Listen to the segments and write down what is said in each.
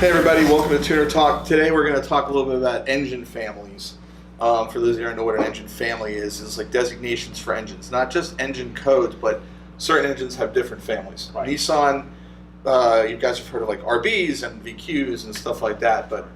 Hey everybody, welcome to Tuner Talk. Today we're going to talk a little bit about engine families. For those of you who don't know what an engine family is like designations for engines. Not just engine codes, but certain engines have different families. Right. Nissan, you guys have heard of like RBs and VQs and stuff like that, but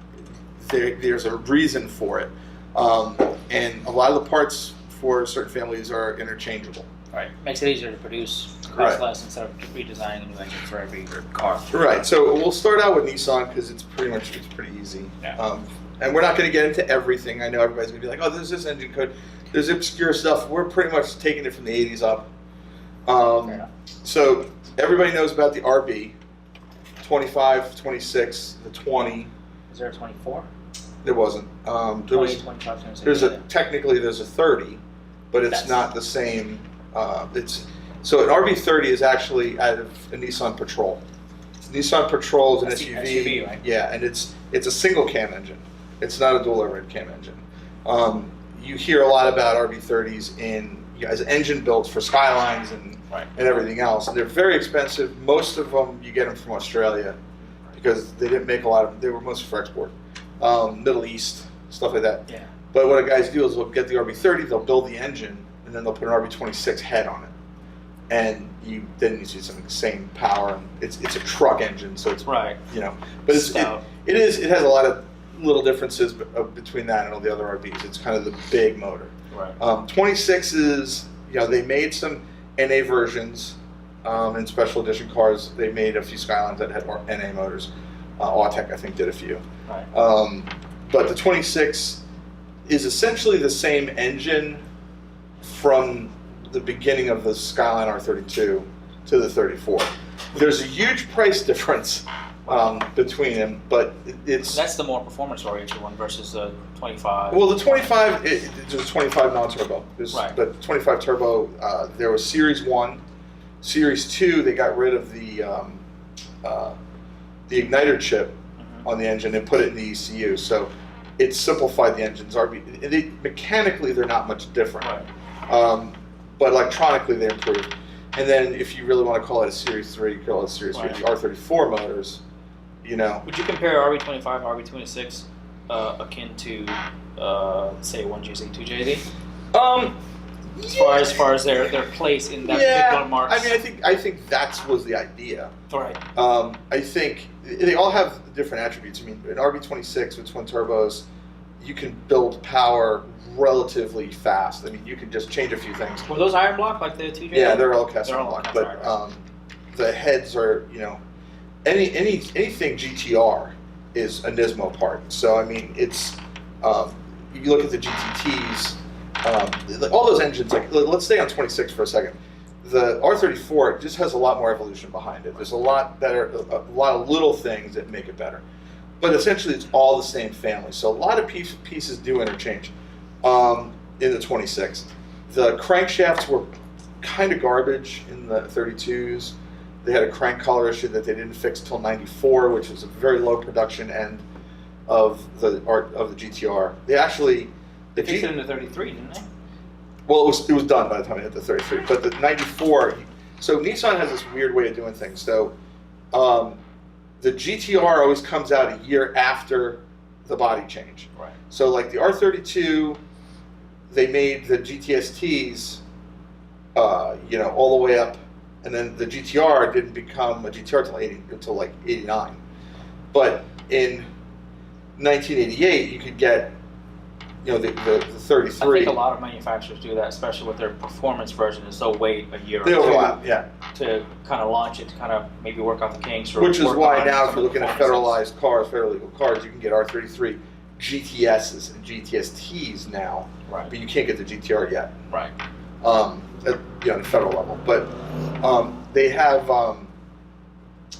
there's a reason for it. And a lot of the parts for certain families are interchangeable. Right. Makes it easier to produce Right. less instead of redesigning a new engine for every car. Right, so we'll start out with Nissan because it's pretty easy. Yeah. And we're not going to get into everything. I know everybody's going to be like, oh, there's this engine code. There's obscure stuff. We're pretty much taking it from the 80s up. Fair enough. So everybody knows about the RB, 25, 26, the 20. Is there a 24? There wasn't. There 20, was, 25, 26. there's technically there's a 30, but it's not the same. So an RB30 is actually out of a Nissan Patrol. Nissan Patrol is an That's the SUV. SUV, right? Yeah, and it's a single cam engine. It's not a dual overhead cam engine. You hear a lot about RB30s as engine builds for Skylines and Right. everything else. And they're very expensive. Most of them you get them from Australia because they didn't make a lot of them. They were mostly for export. Middle East, stuff like that. Yeah. But what guys do is they'll get the RB30, they'll build the engine, and then they'll put an RB26 head on it. And then you see some same power. And it's a truck engine, so it's Right. but Stout. it has a lot of little differences between that and all the other RBs. It's kind of the big motor. Right. 26s, they made some NA versions in special edition cars. They made a few Skylines that had NA motors. Autech, I think, did a few. Right. But the 26 is essentially the same engine from the beginning of the Skyline R32 to the 34. There's a huge price difference between them, but it's... That's the more performance-oriented one versus the 25. Well, the 25, there's a 25 non-turbo. Right. But 25 turbo, there was Series 1. Series 2, they got rid of the igniter chip on the engine and put it in the ECU. So it simplified the engines. Mechanically, they're not much different. Right. But electronically, they improved. And then if you really want to call it a Series 3, you call it a Series 3. Right. The R34 motors, Would you compare RB25 and RB26 akin to, say, 1JZ, 2JZ? As far as their place in that particular market. I mean, I think that was the idea. Right. I think they all have different attributes. I mean, an RB26 with twin turbos, you can build power relatively fast. I mean, you can just change a few things. Were those iron block like the 2JZ? Yeah, they're all cast They're iron all block, cast but iron. the heads are, anything GTR is a Nismo part. So I mean, it's you look at the GTTs, all those engines. Like, let's stay on 26 for a second. The R34 just has a lot more evolution behind it. There's a lot of little things that make it better. But essentially, it's all the same family. So a lot of pieces do interchange in the 26. The crankshafts were kind of garbage in the 32s. They had a crank collar issue that they didn't fix till '94, which was a very low production end of the GTR. They fixed it in the 33, didn't they? Well, it was done by the time it hit the 33. But the 94. So Nissan has this weird way of doing things. So the GTR always comes out a year after the body change. Right. So like the R32, they made the GTSTs, all the way up, and then the GTR didn't become a GTR until like '89. But in 1988, you could get, the 33. I think a lot of manufacturers do that, especially with their performance version, is they'll wait a year They or overlap, two yeah. to kind of launch it, to kind of maybe work out the kinks. Or Which is work why on now, some if you're looking at performances. federalized cars, federal legal cars, you can get R33 GTSs and GTSTs now, Right. but you can't get the GTR yet. Right. At the federal level. But they have,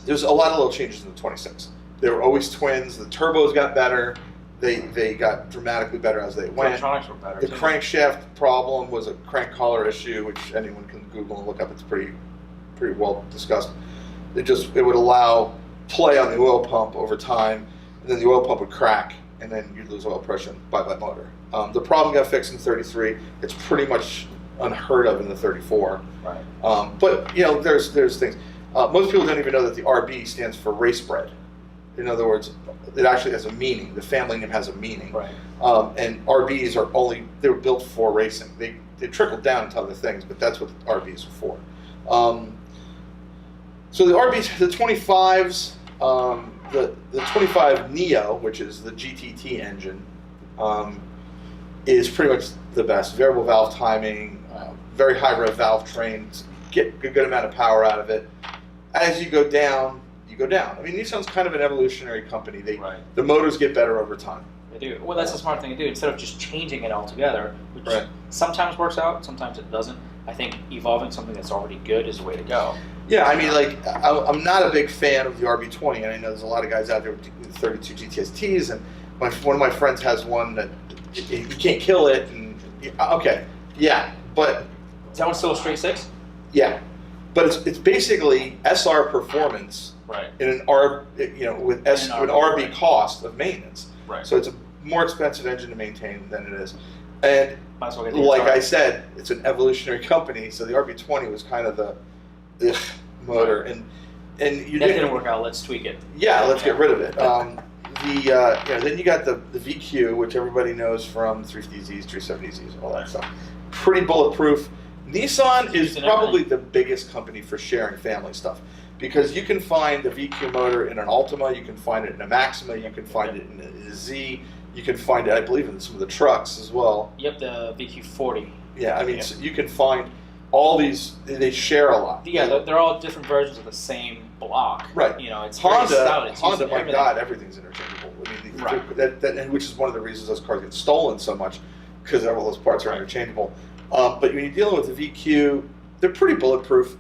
there's a lot of little changes in the 26. They were always twins. The turbos got better. They got dramatically better as they The went. electronics were better. The too. crankshaft problem was a crank collar issue, which anyone can Google and look up. It's pretty well discussed. It would allow play on the oil pump over time, and then the oil pump would crack, and then you'd lose oil pressure. Bye-bye motor. The problem got fixed in 33. It's pretty much unheard of in the 34. Right. But there's things. Most people don't even know that the RB stands for race bred. In other words, it actually has a meaning. The family name has a meaning. Right. And RBs they were built for racing. They trickled down into other things, but that's what the RBs are for. So the RBs, the 25s, the 25 Neo, which is the GTT engine, is pretty much the best. Variable valve timing, very high rev valve trains, get a good amount of power out of it. As you go down, you go down. I mean, Nissan's kind of an evolutionary company. The motors get better over time. They do. Well, that's a smart thing to do. Instead of just changing it altogether, which Right. sometimes works out, sometimes it doesn't. I think evolving something that's already good is the way to go. Yeah, I mean, like, I'm not a big fan of the RB20, and I know there's a lot of guys out there with 32 GTSTs, and one of my friends has one that you can't kill it, and okay, yeah, but Is that one still a straight six? yeah, but it's basically SR performance Right. in an with an RB right. cost of maintenance. Right. So it's a more expensive engine to maintain than it is, and Might as well get the like SR. I said, it's an evolutionary company, so the RB20 was kind of the motor, and you That didn't work out. Let's tweak it. Yeah, let's get rid of it. Then you got the VQ, which everybody knows from 350Zs, 370Zs, all that stuff. Pretty bulletproof. Nissan is Using probably the biggest company for sharing family stuff, because you can find the VQ motor in an Altima, you can find it in a Maxima, you can find it in a Z, you can find it, I believe, in some of the trucks as well. Yep, the VQ40. Yeah, I mean, Yeah. So you can find all these, they share a lot. Yeah, they're all different versions of the same block. Right. You know, it's very stout. It's Honda, using my everything. God, everything's interchangeable. I mean, Right. and which is one of the reasons those cars get stolen so much, because all those parts are Right. interchangeable. But when you're dealing with the VQ, they're pretty bulletproof.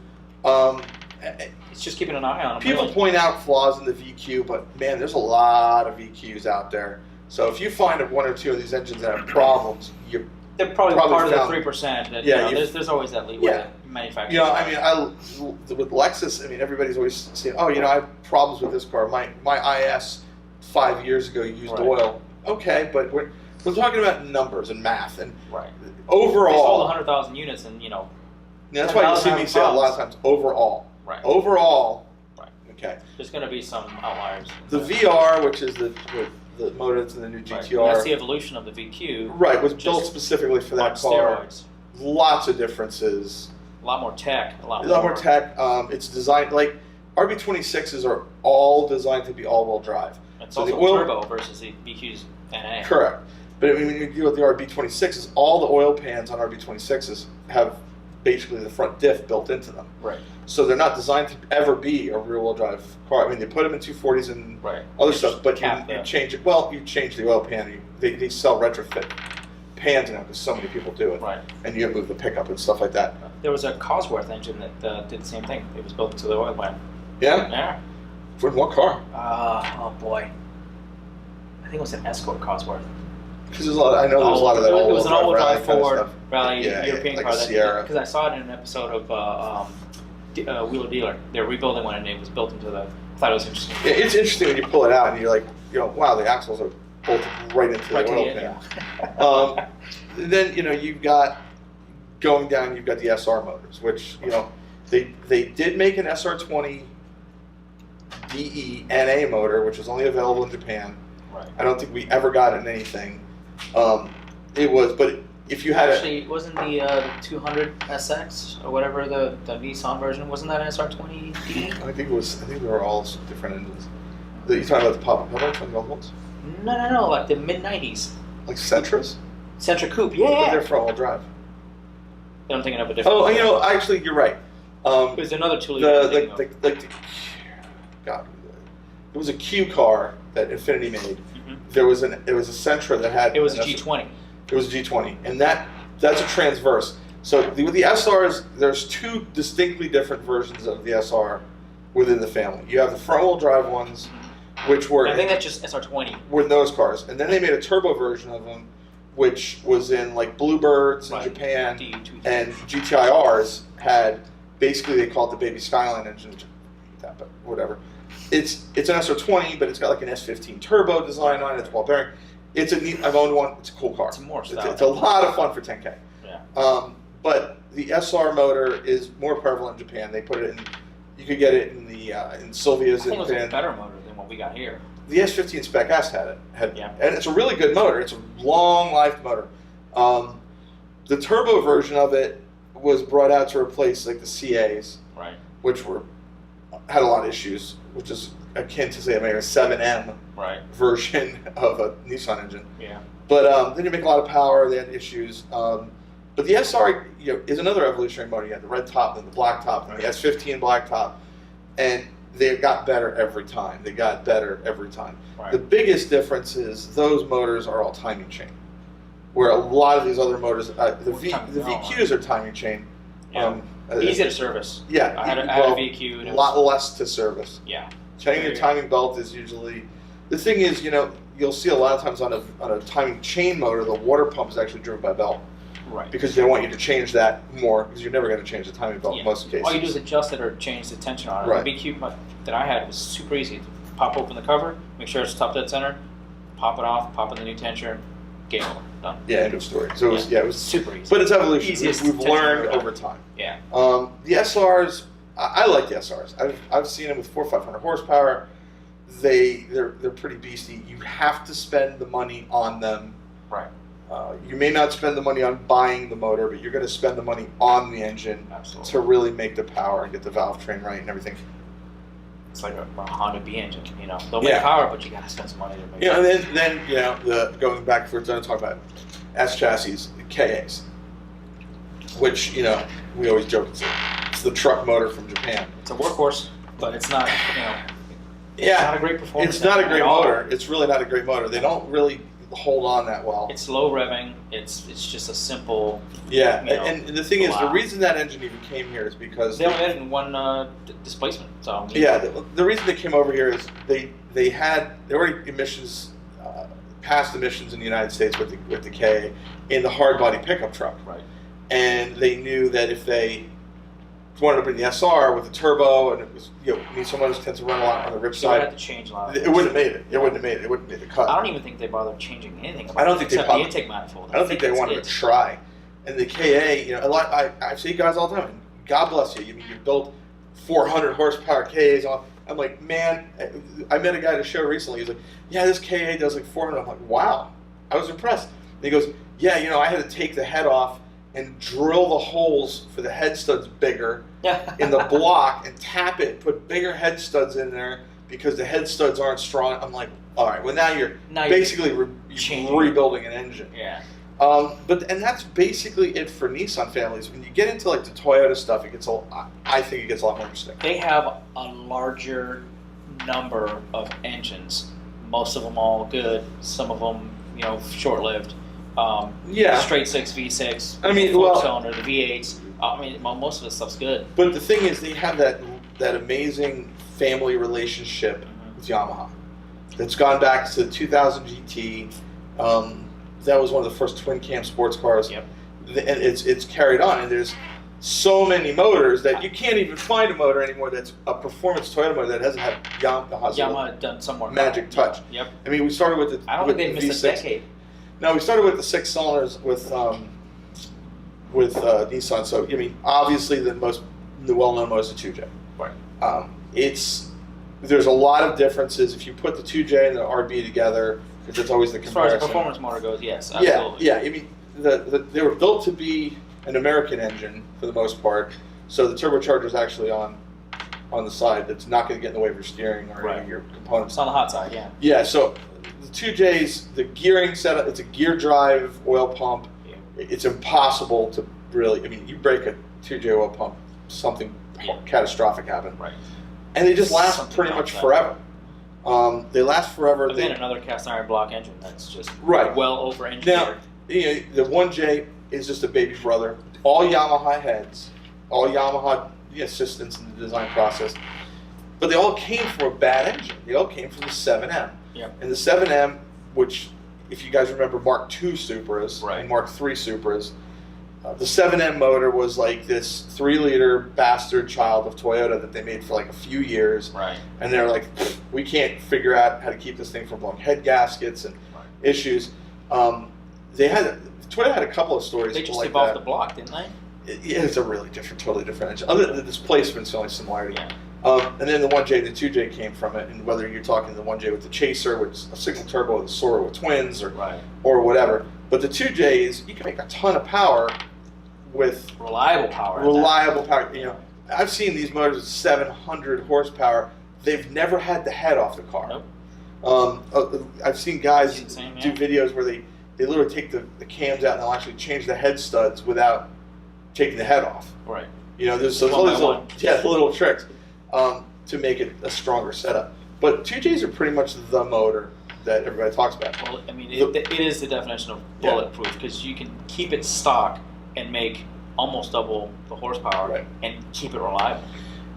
It's just keeping an eye on them. People really. point out flaws in the VQ, but man, there's a lot of VQs out there. So if you find one or two of these engines that have problems, They're probably probably part of the found- 3%. That, Yeah, there's always that leeway. Yeah. Manufacturing. I mean, with Lexus, I mean, everybody's always saying, "Oh, I have problems with this car. My IS 5 years ago used Right. oil." Okay, but we're talking about numbers and math, and Right. overall, They sold 100,000 units, and yeah, that's why you see me say a lot of times overall. Right. Overall, Right. okay. There's going to be some outliers. The VR, which is the motor that's in the new Right. GTR, That's the evolution of the VQ. right, was just built specifically for that on car. steroids. Lots of differences. A lot more tech. A lot A lot more more tech. It's designed like RB26s are all designed to be all-wheel drive. It's so also the oil- turbo versus the VQ's NA. Correct. But I mean, when you deal with the RB26s, all the oil pans on RB26s have basically the front diff built into them. Right. So they're not designed to ever be a rear-wheel drive car. I mean, they put them in 240s and Right. other They stuff, just but cap you the- change it. Well, you change the oil pan. They sell retrofit pans now because so many people do it. Right. And you move the pickup and stuff like that. There was a Cosworth engine that did the same thing. It was built into the oil plant. Yeah? Yeah. For what car? Oh boy. I think it was an Escort Cosworth. Because there's a lot. I know there's a lot of that. It was an all-wheel drive rally kind of Ford stuff. rally Yeah, European like car. a Sierra. Because I saw it in an episode of Wheeler Dealer. They're rebuilding one, and it was built into the. I thought it was interesting. Yeah, it's interesting when you pull it out and you're like, wow, the axles are bolted right into Right the to oil the pan. Then you've got going down. You've got the SR motors, which they did make an SR20 DE NA motor, which was only available in Japan. Right. I don't think we ever got it in anything. It was, but if you had Actually, wasn't the 200 SX or whatever the Nissan version? Wasn't that an SR20D? I think they were all different engines. You talking about the pop-up headlights on the old ones, No, like the mid 90s. like Sentras? Sentra Coupe, But yeah. they're front-wheel drive. I'm thinking of a different. Oh, actually, you're right. There's another 2 liter. God, it was a Q car that Infiniti made. Mhm. There was a Sentra that had. It was a an G20. It was a G20, and that's a transverse. So with the SRs, there's 2 distinctly different versions of the SR within the family. You have the front-wheel drive ones, which were I think that's just SR20. were those cars, and then they made a turbo version of them, which was in like Bluebirds in Right. Japan, DU2. and GTIRs had basically they call it the Baby Skyline engine, which I hate that, but whatever. It's an SR20, but it's got like an S15 turbo design on it. It's ball bearing. It's a neat. I've owned one. It's a cool car. It's more It's style. a lot of fun for 10K. Yeah. But the SR motor is more prevalent in Japan. They put it in. You could get it in the in Sylvia's I think in it was a Japan. better motor than what we got here. The S15 Spec S had it. Yeah. And it's a really good motor. It's a long-lived motor. The turbo version of it was brought out to replace like the CAs, Right. which had a lot of issues, which is akin to say maybe a 7M Right. version of a Nissan engine. Yeah. But then you make a lot of power. They had issues. But the SR is another evolutionary motor. You had the red top, then the black top, then the S15 black top, and they got better every time. They got better every time. Right. The biggest difference is those motors are all timing chain, where a lot of these other motors, the VQs are timing chain. Yeah. Easy to service. Yeah. I had a VQ. And a lot less to service. Yeah. Changing your timing belt is usually the thing. Is you'll see a lot of times on a timing chain motor, the water pump is actually driven by belt. Right. Because they want you to change that more, because you're never going to change the timing belt in most cases. All you do is adjust it or change the tension on it. Right. The VQ that I had was super easy. To pop open the cover, make sure it's top dead center, pop it off, pop in the new tensioner, game over, done. Yeah, end of story. So it was super easy. But it's evolution. Easiest We've tension learned ever. over time. Yeah. The SRs, I like the SRs. I've seen them with 400 or 500 horsepower. They're pretty beastie. You have to spend the money on them. Right. You may not spend the money on buying the motor, but you're going to spend the money on the engine Absolutely. to really make the power and get the valve train right and everything. It's like a Honda B engine. They'll make Yeah. power, but you got to spend some money to make. And then going back for done talking about S chassis, the KAs, which we always joke it's the truck motor from Japan. It's a workhorse, but it's not. It's Yeah, not a great performance. it's not a engine great at all. motor. It's really not a great motor. They don't really hold on that well. It's low revving. It's just a simple. Yeah, and and the thing is, the wow. reason that engine even came here is because They only had it in one displacement. So yeah, the reason they came over here is they already emissions passed emissions in the United States with the K in the hard body pickup truck, Right. and they knew that if they wanted to bring the SR with the turbo and it was Nissan motors tend to run a lot on the rich So I had side, to change a lot. Of it wouldn't have made it. It wouldn't have made it. It wouldn't have made the cut. I don't even think they bothered changing anything. About I don't it, think they except bothered- the intake manifold. I don't think they wanted to try. And the KA, a lot. I see guys all the time. And God bless you. You built 400 horsepower KAs on. I'm like, man. I met a guy at a show recently. He's like, yeah, this KA does like 400. I'm like, wow. I was impressed. And he goes, yeah, I had to take the head off and drill the holes for the head studs bigger in the block and tap it, put bigger head studs in there because the head studs aren't strong. I'm like, all right, well now you're basically rebuilding an engine. Yeah. And that's basically it for Nissan families. When you get into like the Toyota stuff, I think it gets a lot more interesting. They have a larger number of engines. Most of them all good. Some of them, short-lived. Straight 6 V6. I mean, four-cylinder, the V8s. Most of the stuff's good. But the thing is, they have that amazing family relationship with Yamaha. That's gone back to the 2000 GT. That was one of the first twin cam sports cars. Yep. And it's carried on. And there's so many motors that you can't even find a motor anymore that's a performance Toyota motor that hasn't had Yamaha done somewhere. magic touch. Yep. I mean, we started with the. I don't think they missed a decade. No, we started with the 6 cylinders with Nissan. So obviously the well-known motor is the 2J. Right. There's a lot of differences if you put the 2J and the RB together, because it's always the As far comparison. as the performance motor goes, yes, absolutely. Yeah. They were built to be an American engine for the most part, so the turbocharger is actually on the side. That's not going to get in the way of your steering or any of your components. It's on the hot side, yeah. Yeah, so the 2Js, the gearing setup, it's a gear drive oil pump. Yeah. It's impossible to really, you break a 2J oil pump, something catastrophic happened. Right. And they just last Something pretty like much that. forever. They last forever. Again, another cast iron block engine that's just Right. well over engineered. Now, the 1J is just a baby brother. All Yamaha heads, all Yamaha assistants in the design process, but they all came from a bad engine. They all came from the 7M. Yep. And the 7M, which, if you guys remember Mark II Supras Right. and Mark III Supras, the 7M motor was like this 3-liter bastard child of Toyota that they made for like a few years. Right. And they're like, we can't figure out how to keep this thing from blowing head gaskets and issues. Toyota had a couple of stories They just like evolved that. the block, didn't they? It's a totally different engine. Other than the displacement's the only similarity. Yeah. And then the 1J and the 2J came from it, and whether you're talking the 1J with the Chaser, which is a single turbo, or the Soarer with twins, or whatever. But the 2Js, you can make a ton of power with reliable power. You know, I've seen these motors with 700 horsepower. They've never had the head off the car. Nope. I've seen guys insane, do videos where they literally take the cams out and they'll actually change the head studs without taking the head off. Right. You know, there's all these little tricks to make it a stronger setup. But 2Js are pretty much the motor that everybody talks about. Well, I mean, it is the definition of bulletproof because you can keep it stock and make almost double the horsepower and keep it reliable.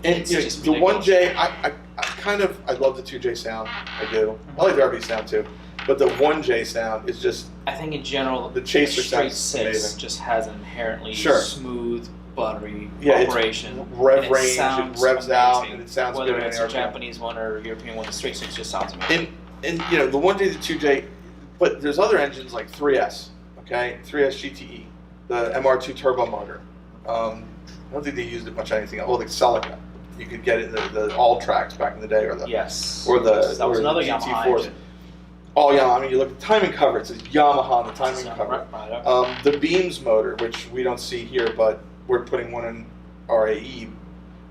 And you know, the 1J, I love the 2J sound. I do. I like the RB sound too. But the 1J sound is just... I think in general, the Chaser straight sounds 6 amazing. just has an inherently smooth, buttery operation. Rev range, it revs out, and it sounds Whether good. Whether it's a Japanese one or a European one, the straight 6 just sounds amazing. And you know, the 1J, the 2J, but there's other engines like 3S, okay? 3S GTE, the MR2 turbo motor. I don't think they used it much on anything else. Oh, the Celica. You could get it in the all tracks back in the day, or the that was another Yamaha engine. Oh yeah, I mean you look at the timing cover. It says Yamaha on the timing cover. The Beams motor, which we don't see here, but we're putting one in RAE.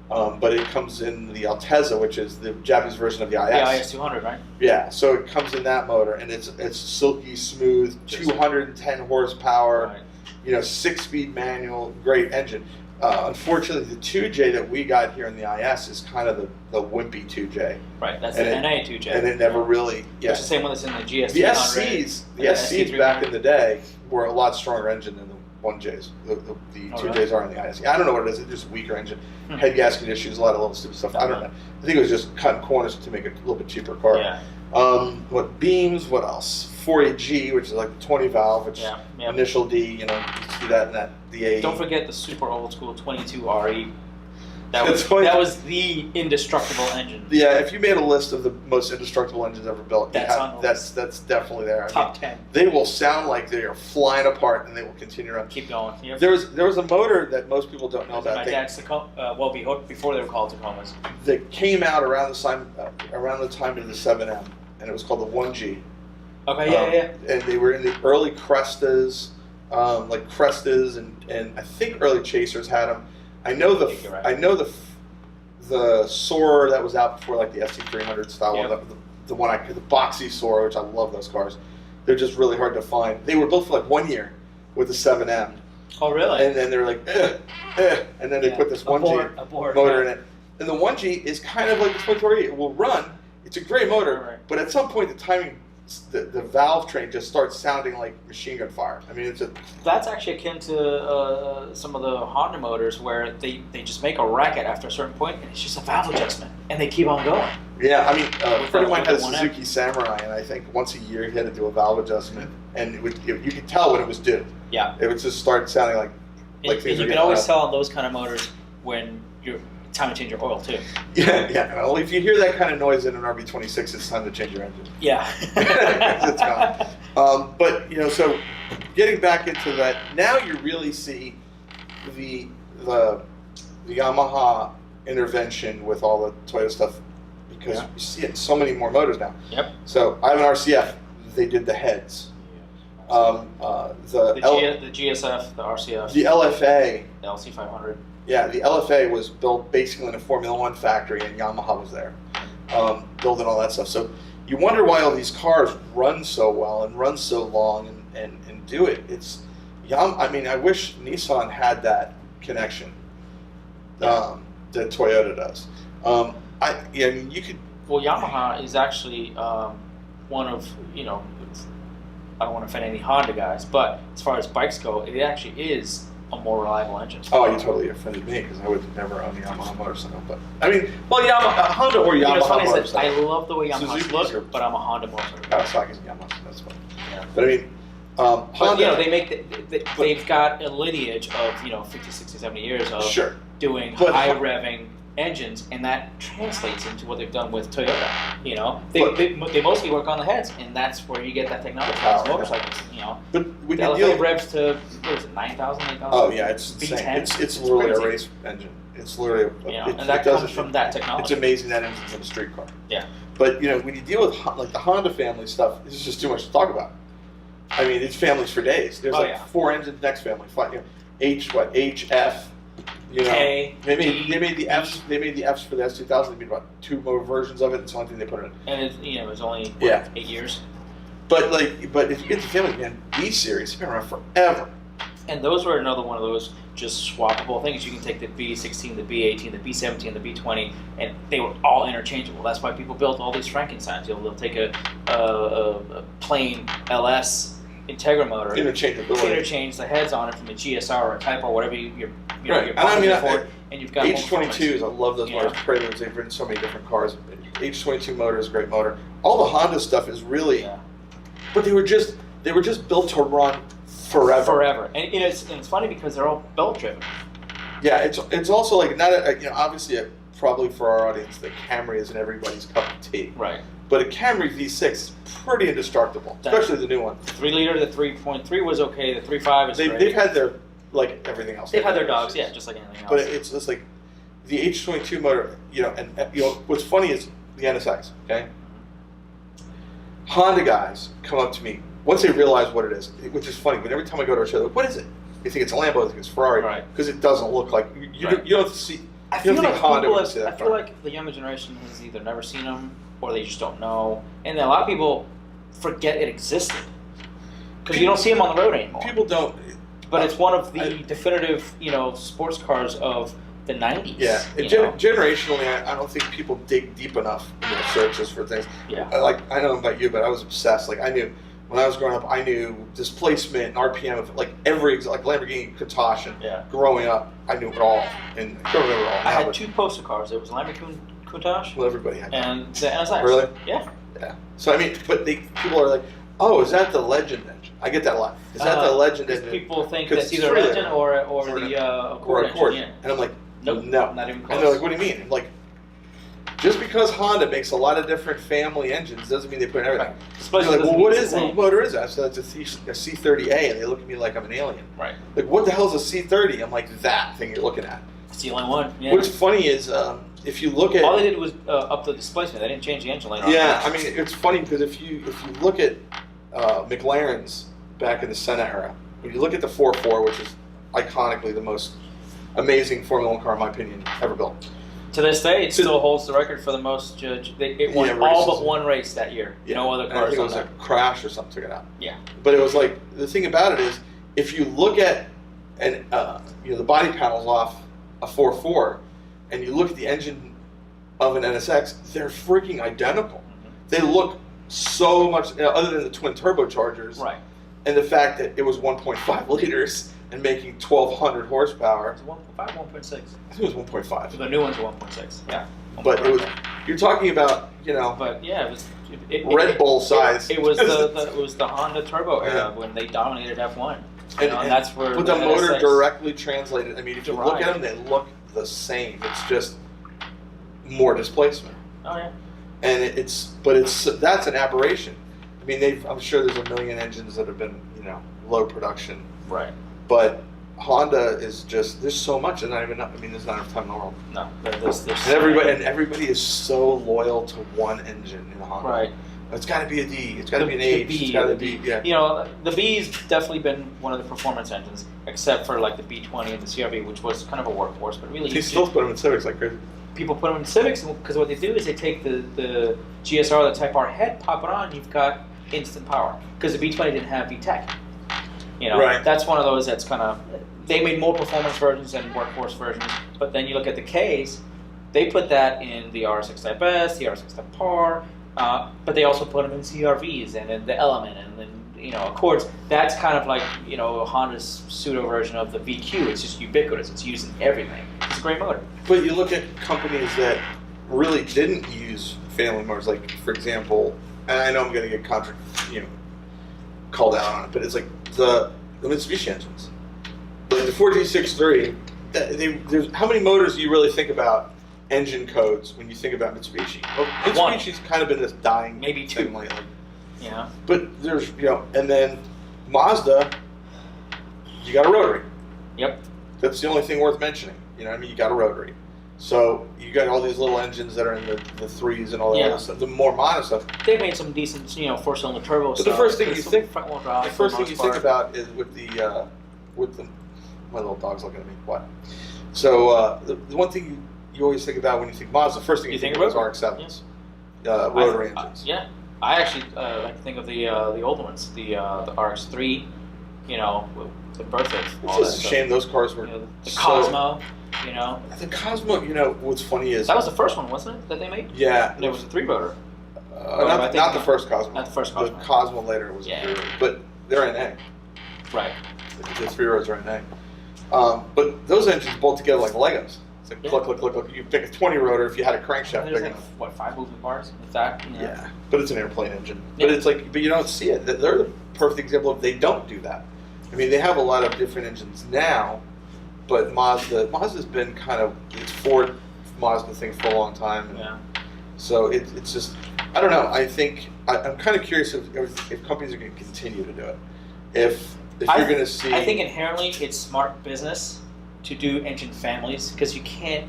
But it comes in the Altezza, which is the Japanese version of the IS. The IS 200, right? Yeah, so it comes in that motor, and it's silky smooth, 210 horsepower. Right. You know, 6-speed manual, great engine. Unfortunately, the 2J that we got here in the IS is kind of the wimpy 2J. Right, that's the NA 2J. And it never really... It's the same one that's in the GS300. The SCs back in the day were a lot stronger engine than the 1Js. The 2Js are in the IS. I don't know what it is. It's just a weaker engine. Head gasket issues, a lot of little stupid stuff. I don't know. I think it was just cutting corners to make it a little bit cheaper car. Yeah. What Beams, what else? 40G, which is like the 20 valve, which initial D, you know, you see that in the A. Don't forget the super old school 22 RE. That was the indestructible engine. Yeah, if you made a list of the most indestructible engines ever built, that's definitely there. Top 10. They will sound like they are flying apart, and they will continue on. Keep going. Yep. There was a motor that most people don't know about. My dad's Tacoma, before they were called Tacomas. That came out around the time of the 7M, and it was called the 1G. Okay, And they were in the early Crestas, like Crestas, and I think early Chasers had them. I know the Soarer that was out before, like the SC300 style one, the boxy Soarer, which I love those cars. They're just really hard to find. They were built for like 1 year with the 7M. Oh, really? And then they're like, and then they put this 1G motor in it. And the 1G is kind of like the 23. It will run. It's a great motor, but at some point the timing, the valve train just starts sounding like machine gun fire. I mean, that's actually akin to some of the Honda motors where they just make a racket after a certain point, and it's just a valve adjustment, and they keep on going. Yeah, I mean, a friend of mine had a Suzuki Samurai, and I think once a year he had to do a valve adjustment, and you could tell when it was due. Yeah, it would just start sounding like and you can always tell on those kind of motors when you're time to change your oil too. Yeah. Well, if you hear that kind of noise in an RB26, it's time to change your engine. Yeah. It's gone. But you know, so getting back into that, now you really see the Yamaha intervention with all the Toyota stuff, because you see it in so many more motors now. Yep. So I have an RCF. They did the heads. The GSF, the RCF, the LFA, the LC500. Yeah, the LFA was built basically in a Formula One factory, and Yamaha was there building all that stuff. So you wonder why all these cars run so well and run so long and do it. It's I mean, I wish Nissan had that connection that Toyota does. I mean, you could. Well, Yamaha is actually one of, I don't want to offend any Honda guys, but as far as bikes go, it actually is a more reliable engine. Oh, you totally offended me because I would never own a Yamaha motorcycle. But I mean, well, Honda or Yamaha motorcycle. I love the way Yamaha's look, but I'm a Honda motorcycle. Kawasaki's and Yamaha, that's fine. Yeah. But I mean, Honda. But they've got a lineage of 50, 60, 70 years of doing high revving engines, and that translates into what they've done with Toyota. They mostly work on the heads, and that's where you get that technology. Motorcycles, But when the LFA revs to 9,000, 8,000. Oh yeah, it's insane. It's literally a race engine. It's literally and that comes from that technology. It's amazing that engine's in a street car. Yeah. But when you deal with like the Honda family stuff, this is just too much to talk about. I mean, it's families for days. There's 4 engines next family. H, F. K, they made the Fs. They made the Fs for the S2000. They made about 2 more versions of it. It's the only thing they put in. And it was only 8 years. But if you get the family, man, B series have been around forever. And those were another one of those just swappable things. You can take the B16, the B18, the B17, the B20, and they were all interchangeable. That's why people built all these Frankensteins. They'll take a plain LS Integra motor, interchange the heads on it from a GSR or a Type or whatever you're for, and you've got H22s. I love those motors. Preludes. They've ridden so many different cars. H22 motor is a great motor. All the Honda stuff is really, but they were just built to run forever. And it's funny because they're all belt driven. Yeah, it's also like not obviously probably for our audience the Camry isn't everybody's cup of tea. Right. But a Camry V6 is pretty indestructible, especially the new one. The 3 liter, the 3.3 was okay. The 3.5 is great. They've had their like everything else. They've had their dogs, just like anything else. But it's just like the H22 motor, and what's funny is the NSX. Okay. Honda guys come up to me once they realize what it is, which is funny. But every time I go to a show, they're like, what is it? They think it's a Lambo, they think it's Ferrari, because it doesn't look like you don't see. I feel like the younger generation has either never seen them or they just don't know, and then a lot of people forget it existed because you don't see them on the road anymore. People don't. But it's one of the definitive, sports cars of the 90s. Yeah, generationally, I don't think people dig deep enough in their searches for things. Yeah. Like, I don't know about you, but I was obsessed. Like, I knew, when I was growing up, I knew displacement and RPM of, like, like Lamborghini Countach, and growing up, I knew it all. And I don't remember it all. I had 2 poster cars. There was a Lamborghini Countach. Well, everybody had that. And the NSX. Really? Yeah. Yeah. So, I mean, but people are like, oh, is that the Legend engine? I get that a lot. Is that the Legend engine? People think that's either a Legend or the Accord engine. Yeah. And I'm like, nope, no. Not even close. And they're like, what do you mean? I'm like, just because Honda makes a lot of different family engines doesn't mean they put in everything. Right. They're like, well, what motor is that? So that's a C30A, and they look at me like I'm an alien. Right. Like, what the hell is a C30? I'm like, that thing you're looking at. It's the only one. Yeah. What's funny is, if you look at all they did was up the displacement. They didn't change the engine later on. Yeah, I mean, it's funny because if you look at McLaren's back in the Senna era, when you look at the 4.4, which is iconically the most amazing Formula 1 car, in my opinion, ever built. To this day, it still holds the record for the most. It won all but one race that year. Yeah. No other cars. I think it was a crash or something took it out. Yeah. But it was like, the thing about it is, if you look at the body panels off a 4.4, and you look at the engine of an NSX, they're freaking identical. Mm-hmm. They look so much, other than the twin turbochargers, right? And the fact that it was 1.5 liters and making 1,200 horsepower. It was 1.5, 1.6. I think it was 1.5. The new one's 1.6. Yeah. But it was. You're talking about, But yeah, it was. Red Bull size. It was the Honda Turbo era when they dominated F1. And that's where. But the motor directly translated. I mean, if you look at them, they look the same. It's just more displacement. Oh yeah. And that's an aberration. I mean, I'm sure there's a million engines that have been, low production. Right. But Honda is just, there's so much. There's not enough time in the world. No. And everybody is so loyal to one engine in a Honda. Right. It's got to be a D. It's got to be an H. It's got to be, yeah. The B's definitely been one of the performance engines, except for like the B20 and the CRV, which was kind of a workhorse, but really. They still put them in Civics like crazy. People put them in Civics because what they do is they take the GSR, the Type R head, pop it on, you've got instant power. Because the B20 didn't have VTEC. Right. That's one of those that's kind of. They made more performance versions and workhorse versions, but then you look at the Ks, they put that in the RS6 Type S, the RS6 Type R, but they also put them in CRVs and in the Element and then Accords. That's kind of like Honda's pseudo version of the VQ. It's just ubiquitous. It's used in everything. It's a great motor. But you look at companies that really didn't use family motors, like for example, and I know I'm going to get called out on it, but it's like the Mitsubishi engines, like the 4G63. There's how many motors do you really think about engine codes when you think about Mitsubishi? Well, Mitsubishi's kind of been this dying maybe two thing lately. Yeah. But there's and then Mazda, you got a rotary. Yep. That's the only thing worth mentioning. You know what I mean? You got a rotary. So you got all these little engines that are in the 3s and all that Yeah. other stuff, the more modern stuff. They've made some decent, 4-cylinder turbo But stuff. the first thing There's you some think- front wheel drive. The for first the thing most you think part. about is with the my little dog's looking at me. What? So the one thing you always think about when you think Mazda, the first thing you think about is RX-7s, rotary engines. Yeah, I actually like to think of the old ones, the RX-3. With the birth of It's all that just a stuff. shame those cars were The so- Cosmo. The Cosmo, what's funny is That was the first one, wasn't it? That they made. yeah, It was a 3-rotor. not, I think- not the first Cosmo. Not the first The Cosmo. Cosmo later was Yeah. a 3-rotor, but they're NA. Right. The 3-rotors are NA. But those engines bolt together like Legos. It's like Yeah. click, click, click, click. You pick a 20-rotor if you had a crankshaft There's big like enough. 5 moving parts? If that. Yeah, but it's an airplane engine. Yeah. But it's like, but you don't see it. They're the perfect example of they don't do that. I mean, they have a lot of different engines now, but Mazda's been kind of it's Ford Mazda thing for a long time. And Yeah. so it's just I don't know. I think I'm kind of curious if companies are going to continue to do it. If you're going to see, I think inherently it's smart business to do engine families because you can't.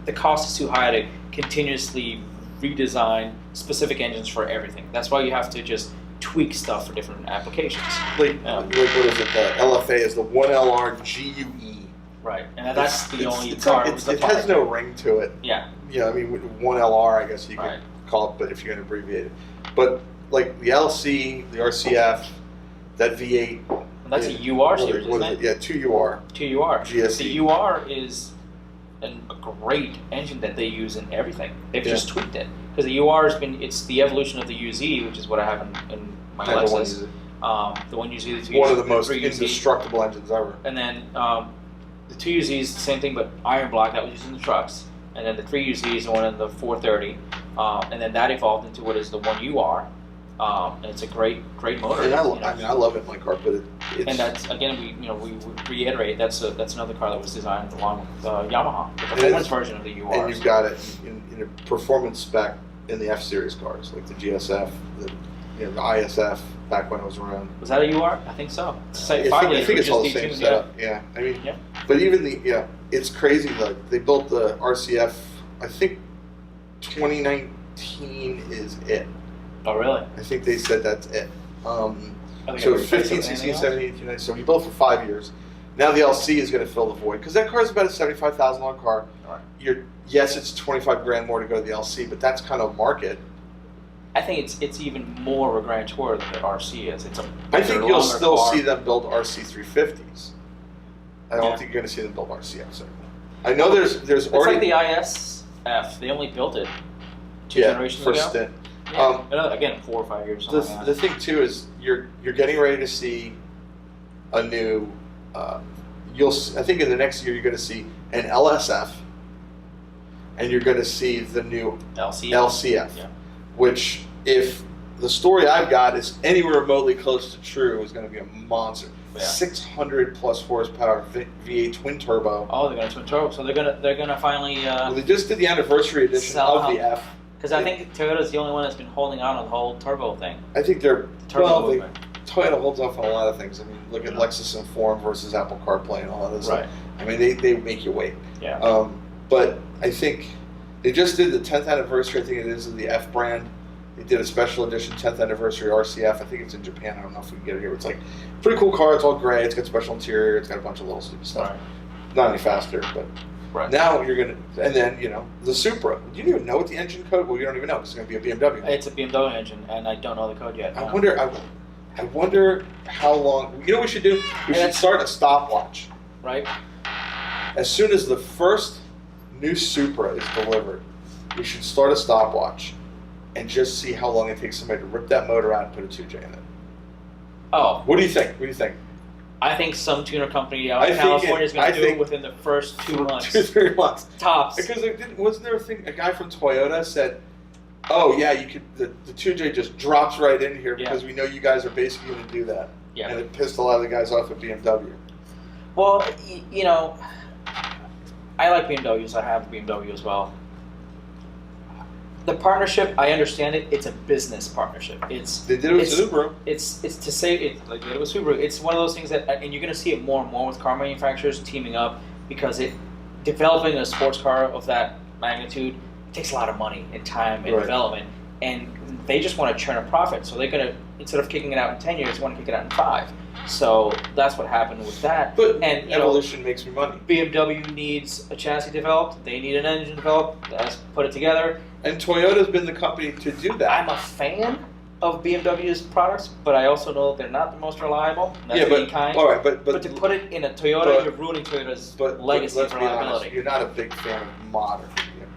The cost is too high to continuously redesign specific engines for everything. That's why you have to just tweak stuff for different applications. like what is it? The LFA is the 1LR GUE. Right, and that's the only It's car. it has no ring to it. Yeah. Yeah, I mean, with 1LR, I guess you could Right. call it, but if you're going to abbreviate it. But like the LC, the RCF, that V8. And that's a UR what series, is isn't it? Yeah, 2UR. 2UR. GSE. The UR is a great engine that they use in everything. They've Yeah. just tweaked it because the UR has been. It's the evolution of the UZ, which is what I have in my Type of one Lexus. is it. The 1UZ, the 2UZ, One of the most 3UZ. indestructible engines ever. And then the 2UZ is the same thing, but iron block that was used in the trucks. And then the 3UZ is the one in the 430. And then that evolved into what is the 1UR. And it's a great motor. And I you know. mean, I love it in my car, but it's And that's again, we reiterate that's another car that was designed along with Yamaha, the And performance it's- version of the UR. and you've got it in a performance spec in the F series cars, like the GSF, the ISF back when it was around. Was that a UR? I think so. It's I like think, 5 I liter, think it's just all the same detuned, setup. Yeah, I mean, Yeah. but even it's crazy. Like they built the RCF. I think 2019 is it. Oh, really? I think they said that's it. I think So I replaced it 15, with 16, anything else. 17, 18, 19. So we built for 5 years. Now the LC is going to fill the void because that car is about a $75,000 car. Right. Yes, it's 25 grand more to go to the LC, but that's kind of market. I think it's even more of a grand tour than the RC is. It's a I bigger, think you'll longer still car. see them build RC 350s. I don't Yeah. think you're going to see them build RCFs. I know there's It's already like the ISF. They only built it two generations first ago. stint. Yeah. Again, 4 or 5 years. The, Something like the that. thing too is you're getting ready to see a new. I think in the next year you're going to see an LSF, and you're going to see the new LCF, Yeah. which if the story I've got is anywhere remotely close to true, is going to be a monster. Yeah. 600 plus horsepower V8 twin turbo. Oh, they're gonna twin turbo, so they're gonna finally. Well, they just did the anniversary edition Sell of the F. Because I think Toyota's the only one that's been holding on to the whole turbo thing. I think they're Turbo well. movement. Toyota holds off on a lot of things. I mean, look at Yeah. Lexus Inform versus Apple CarPlay and all of this. Right. I mean, they make you wait. Yeah. But I think they just did the 10th anniversary. I think it is of the F brand. They did a special edition 10th anniversary RCF. I think it's in Japan. I don't know if we can get it here. It's like pretty cool car. It's all gray. It's got special interior. It's got a bunch of little stupid stuff. Right. Not any faster, but Right. now you're gonna. And then the Supra. You don't even know what the engine code. Well, you don't even know. 'Cause it's gonna be a BMW. It's a BMW engine, and I don't know the code yet. I no. wonder. I wonder how long. You know what we should do? We should That's- start a stopwatch. Right? As soon as the first new Supra is delivered, we should start a stopwatch and just see how long it takes somebody to rip that motor out and put a 2J in it. Oh, What do you think? What do you think? I think some tuner company out I in think California is going I to do think- it within the first 2 months. 2-3 months. Tops. Because wasn't there a thing? A guy from Toyota said, "Oh yeah, you could. The 2J just drops right in here because we know you guys are basically going to do that." Yeah. And it pissed a lot of the guys off at BMW. Well, I like BMWs. I have a BMW as well. The partnership, I understand it. It's a business partnership. They did it with Subaru. It's to say it like it was Subaru. It's one of those things that, and you're going to see it more and more with car manufacturers teaming up because developing a sports car of that magnitude takes a lot of money and time and Right. development, and they just want to churn a profit. So they're gonna, instead of kicking it out in 10 years, want to kick it out in 5. So that's what happened with that. But And you evolution makes me money. know, BMW needs a chassis developed. They need an engine developed. Let's put it together. And Toyota's been the company to do that. I'm a fan of BMW's products, but I also know they're not the most reliable. That's yeah, being but kind. all right, But to put it in a Toyota, but- you're ruining Toyota's but legacy let's of be honest, reliability. you're not a big fan of modern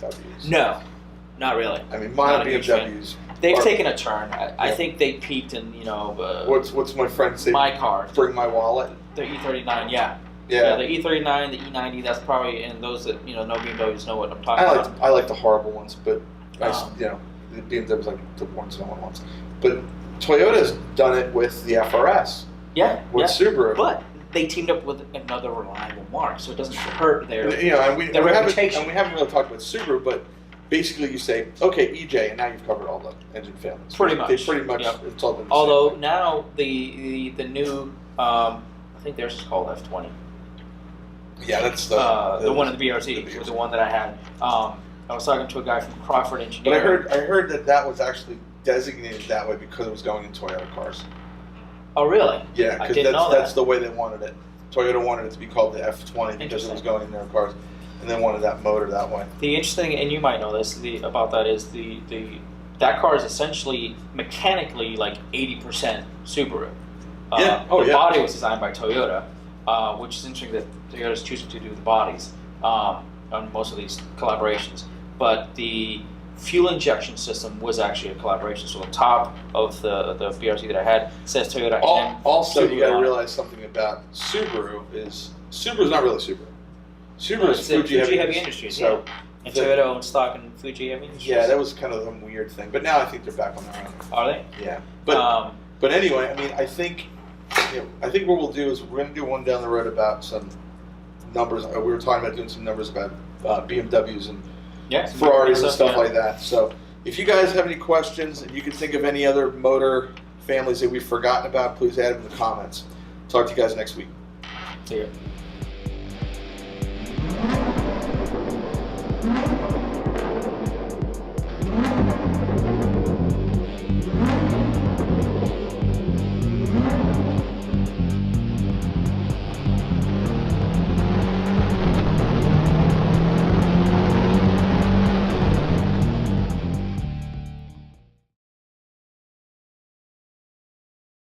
BMWs. No, not really. I mean, Not modern a huge fan. BMWs. They've Or- taken a turn. I Yeah. think they peaked in, What's my friend say? my car, Bring my wallet. the E39. Yeah, Yeah. the E39, the E90. That's probably, and those that know BMWs know what I'm talking about. I like the horrible ones, but Um, the BMW's like the ones no one wants. But Toyota's done it with the FRS, Yeah, with Subaru. but they teamed up with another reliable mark, so it doesn't hurt their. And we their reputation. haven't really talked about Subaru, but basically you say, okay, EJ, and now you've covered all the engine families. Pretty They much, pretty much, yep. it's all been the Although same thing. now the new, I think theirs is called F20. Yeah, that's The one in the the BRZ BRZ. was the one that I had. I was talking to a guy from Crawford But Engineering. I heard that was actually designated that way because it was going in Toyota cars. Oh, really? Yeah, I because didn't know that. that's the way they wanted it. Toyota wanted it to be called the F20 because it Interesting. was going in their cars, and they wanted that motor that way. The interesting, and you might know this, about that is that car is essentially mechanically like 80% Subaru. Yeah. Oh, the yeah. body was designed by Toyota, which is interesting that Toyota's choosing to do the bodies on most of these collaborations. But the fuel injection system was actually a collaboration. So the top of the BRZ that I had says Toyota. and Also, you got to Subaru. realize something about Subaru is Subaru's not really Subaru. Subaru is It's Fuji Fuji Heavy, Heavy Industries, So And the- Toyota owns stock in Fuji Heavy Industries. yeah, that was kind of a weird thing. But now I think they're back on their own. Are they? Yeah. But Um, but anyway, I mean, I think what we'll do is we're going to do one down the road about some numbers. We were talking about doing some numbers about BMWs and yeah. Ferraris and stuff yeah. like that. So if you guys have any questions and you can think of any other motor families that we've forgotten about, please add them in the comments. Talk to you guys next week. See ya.